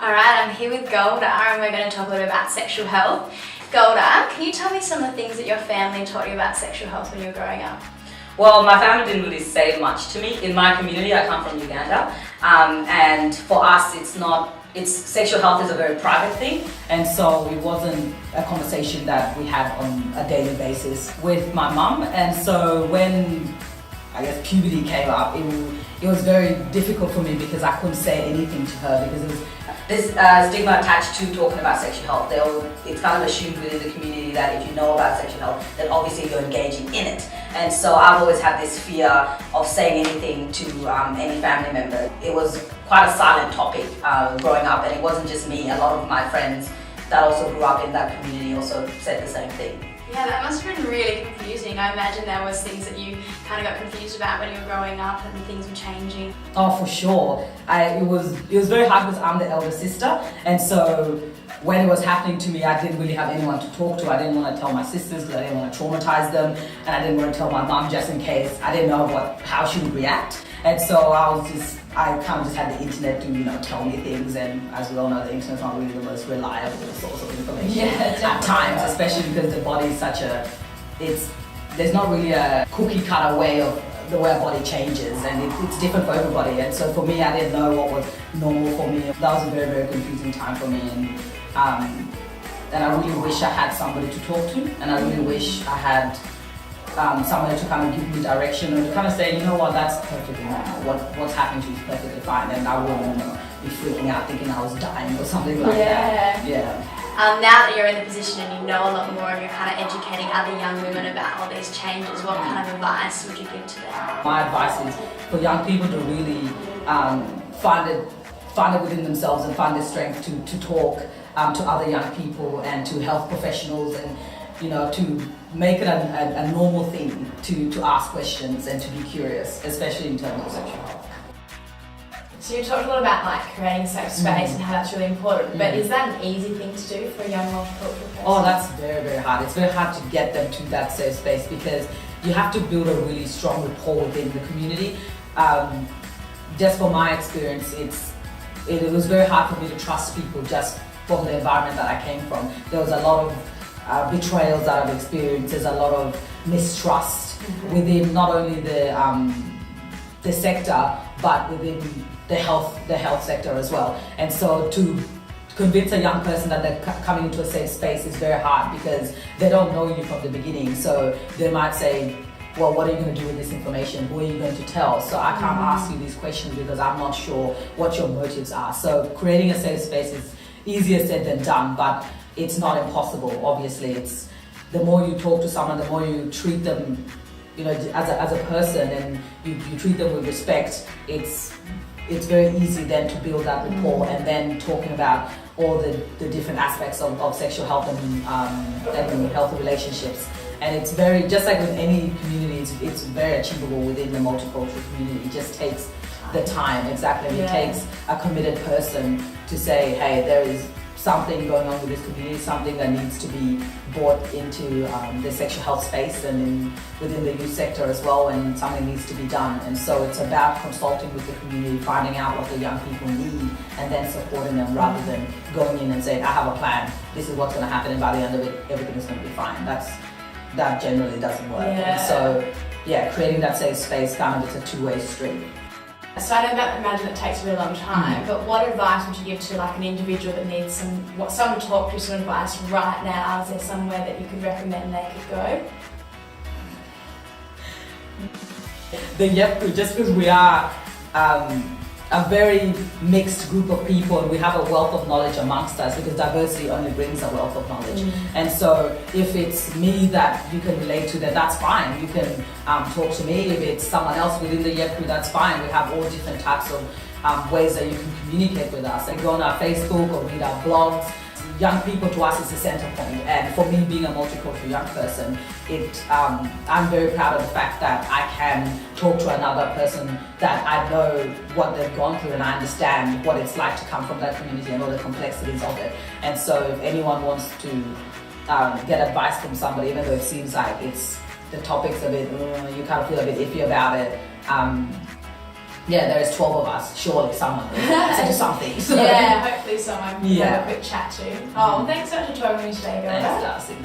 Alright, I'm here with Golda and we're going to talk a little about sexual health. Golda, can you tell me some of the things that your family taught you about sexual health when you were growing up? Well, my family didn't really say much to me. In my community, I come from Uganda, and for us, sexual health is a very private thing, and so it wasn't a conversation that we had on a daily basis with my mum. And so when puberty came up, it was very difficult for me because I couldn't say anything to her because it was this stigma attached to talking about sexual health. It's kind of assumed within the community that if you know about sexual health, then obviously you're engaging in it. And so I've always had this fear of saying anything to any family member. It was quite a silent topic growing up, and it wasn't just me. A lot of my friends that also grew up in that community also said the same thing. Yeah, that must have been really confusing. I imagine there was things that you kind of got confused about when you were growing up and things were changing. Oh, for sure. It was very hard because I'm the elder sister, and so when it was happening to me, I didn't really have anyone to talk to. I didn't want to tell my sisters because I didn't want to traumatize them, and I didn't want to tell my mum just in case. I didn't know how she would react, and so I kind of just had the internet to tell me things. And as we all know, the internet's not really the most reliable source of information at times, especially because the body is there's not really a cookie cutter way of the way our body changes, and it's different for everybody. And so for me, I didn't know what was normal for me. That was a very, very confusing time for me, and I really wish I had somebody to talk to, and I really wish I had somebody to kind of give me direction or to kind of say, you know what, that's perfectly normal. What's happening to you is perfectly fine, and I wouldn't be freaking out thinking I was dying or something like that. Yeah. Now that you're in the position and you know a lot more and you're kind of educating other young women about all these changes, what kind of advice would you give to them? My advice is for young people to really find it within themselves and find the strength to talk to other young people and to health professionals, and to make it a normal thing to ask questions and to be curious, especially in terms of sexual health. So you talked a lot about creating a safe space and how that's really important, but is that an easy thing to do for a young multicultural person? Oh, that's very, very hard. It's very hard to get them to that safe space because you have to build a really strong rapport within the community. Just from my experience, it was very hard for me to trust people just from the environment that I came from. There was a lot of betrayals that I've experienced. There's a lot of mistrust within not only the sector, but within the health sector as well. And so to convince a young person that they're coming into a safe space is very hard because they don't know you from the beginning. So they might say, well, what are you going to do with this information? Who are you going to tell? So I can't ask you these questions because I'm not sure what your motives are. So creating a safe space is easier said than done, but it's not impossible. Obviously, it's the more you talk to someone, the more you treat them as a person, and you treat them with respect, it's very easy then to build that rapport, and then talking about all the different aspects of sexual health and healthy relationships. And it's very, just like with any community, it's very achievable within the multicultural community. It just takes the time, exactly. It takes a committed person to say, hey, there is something going on with this community, something that needs to be brought into the sexual health space and within the youth sector as well, and something needs to be done. And so it's about consulting with the community, finding out what the young people need, and then supporting them rather than going in and saying, I have a plan, this is what's going to happen, and by the end of it, everything is going to be fine. That generally doesn't work. And so, creating that safe space it's a two-way street. So I imagine it takes a really long time, but what advice would you give to an individual that needs someone to talk to, some advice right now? Is there somewhere that you could recommend they could go? The YEP group, just because we are a very mixed group of people, and we have a wealth of knowledge amongst us, because diversity only brings a wealth of knowledge. And so if it's me that you can relate to, then that's fine. You can talk to me. If it's someone else within the YEP group, that's fine. We have all different types of ways that you can communicate with us. And go on our Facebook or read our blogs. Young people to us is the center point, and for me, being a multicultural young person, I'm very proud of the fact that I can talk to another person that I know what they've gone through, and I understand what it's like to come from that community and all the complexities of it. And so if anyone wants to get advice from somebody, even though it seems like the topic's a bit, you kind of feel a bit iffy about it, yeah, there's 12 of us. Surely someone will listen to something. So. Yeah, hopefully someone can Yeah. have a quick chat to. Oh, well, thanks so much for talking to me today, Golda. Thanks, Darcy.